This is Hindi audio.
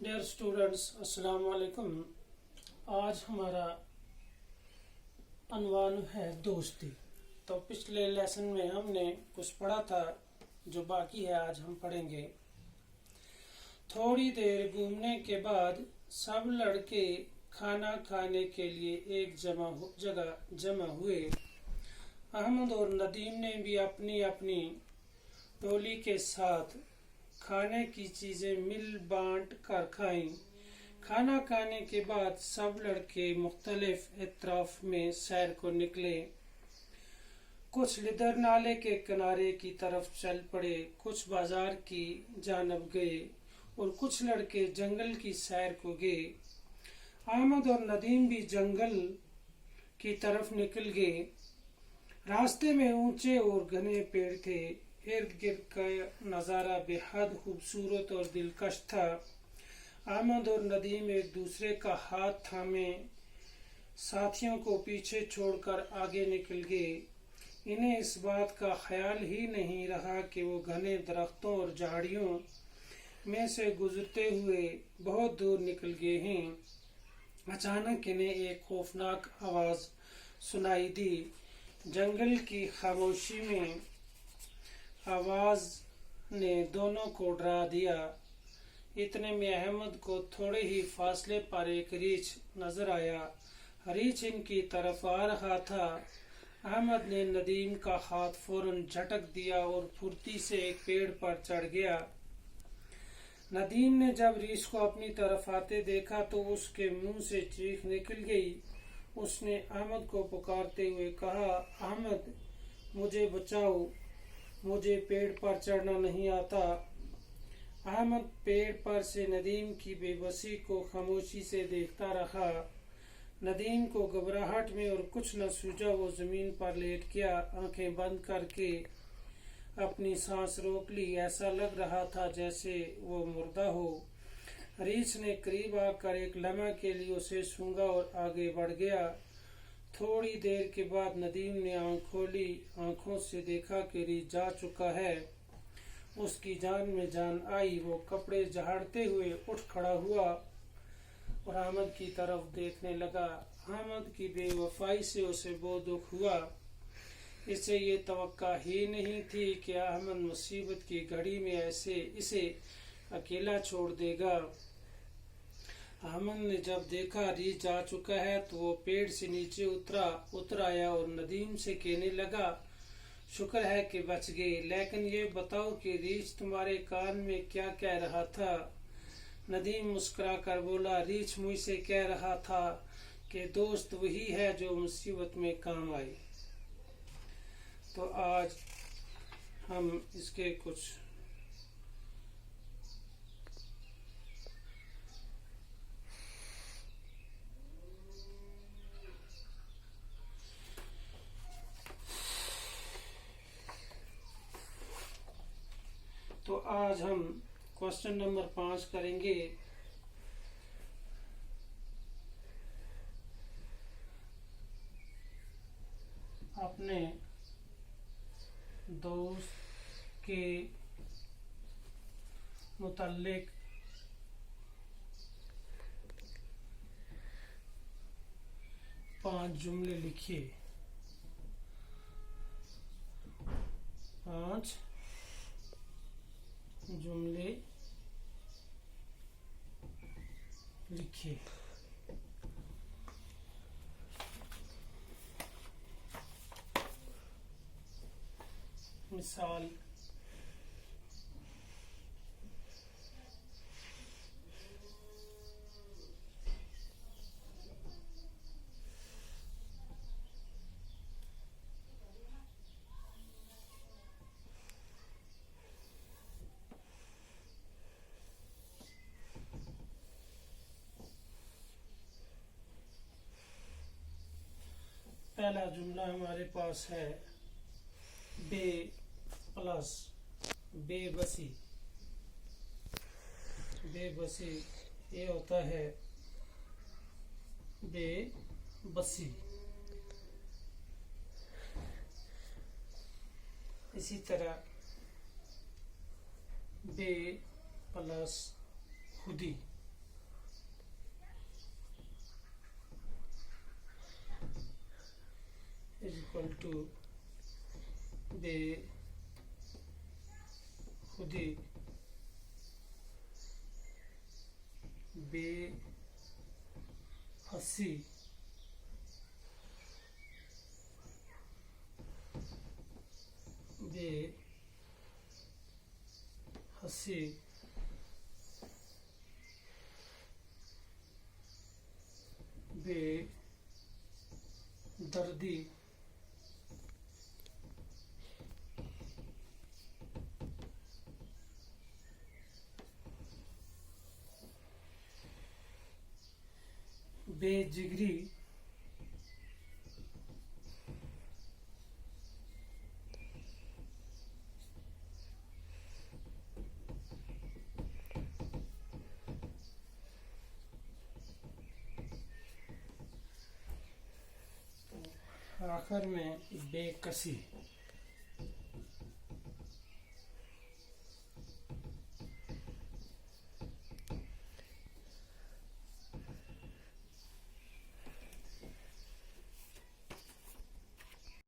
डियर स्टूडेंट्स, अस्सलाम वालेकुम। आज हमारा अनवान है दोस्ती। तो पिछले लेसन में हमने कुछ पढ़ा था, जो बाकी है आज हम पढ़ेंगे। थोड़ी देर घूमने के बाद सब लड़के खाना खाने के लिए एक जगह जमा हुए। अहमद और नदीम ने भी अपनी अपनी टोली के साथ खाने की चीजें मिल बांट कर खाईं। खाना खाने के बाद सब लड़के मुख्तलिफ एतराफ में सैर को निकले। कुछ लिदर नाले के किनारे की तरफ चल पड़े, कुछ बाजार की जानब गए और कुछ लड़के जंगल की सैर को गए। अहमद और नदीम भी जंगल की तरफ निकल गए। रास्ते में ऊंचे और घने पेड़ थे। इर्द गिर्द का नज़ारा बेहद खूबसूरत और दिलकश था। अहमद और नदीम एक दूसरे का हाथ थामे साथियों को पीछे छोड़कर आगे निकल गए। इन्हें इस बात का ख्याल ही नहीं रहा कि वो घने दरख्तों और झाड़ियों में से गुजरते हुए बहुत दूर निकल गए हैं। अचानक इन्हें एक खौफनाक आवाज़ सुनाई दी। जंगल की खामोशी में आवाज ने दोनों को डरा दिया। इतने में अहमद को थोड़े ही फासले पर एक रीछ नजर आया। रीछ इनकी तरफ आ रहा था। अहमद ने नदीम का हाथ फौरन झटक दिया और फुर्ती से एक पेड़ पर चढ़ गया। नदीम ने जब रीछ को अपनी तरफ आते देखा तो उसके मुंह से चीख निकल गई। उसने अहमद को पुकारते हुए कहा, अहमद, मुझे बचाओ, मुझे पेड़ पर चढ़ना नहीं आता। अहमद पेड़ पर से नदीम की बेबसी को खामोशी से देखता रहा। नदीम को घबराहट में और कुछ न सूझा। वो जमीन पर लेट गया, आंखें बंद करके अपनी सांस रोक ली। ऐसा लग रहा था जैसे वो मुर्दा हो। रीछ ने करीब आकर एक लम्हे के लिए उसे सूंघा और आगे बढ़ गया। थोड़ी देर के बाद नदीम ने आंख खोली। आंखों से देखा कि रीछ जा चुका है। उसकी जान में जान आई। वो कपड़े झाड़ते हुए उठ खड़ा हुआ और अहमद की तरफ देखने लगा। अहमद की बेवफाई से उसे बहुत दुख हुआ। इसे ये तवक्का ही नहीं थी कि अहमद मुसीबत की घड़ी में इसे अकेला छोड़ देगा। अहमद ने जब देखा रीछ जा चुका है तो वो पेड़ से नीचे उतर आया और नदीम से कहने लगा, शुक्र है कि बच गए, लेकिन ये बताओ कि रीछ तुम्हारे कान में क्या कह रहा था। नदीम मुस्कुरा कर बोला, रीछ मुझसे कह रहा था कि दोस्त वही है जो मुसीबत में काम आए। तो आज हम इसके कुछ आज हम क्वेश्चन नंबर 5 करेंगे। अपने दोस्त के मुताल्लिक पांच जुमले लिखिए। 5 जुमले लिखिए। मिसाल, पहला जुमला हमारे पास है बे प्लस बेबसी। बेबसी ये होता है बेबसी। इसी तरह बे प्लस खुदी। इज इक्वल टू बेखुदी, बेहसी, बेहसी, बेदर्दी, बेजिगरी, आखिर में बेकसी।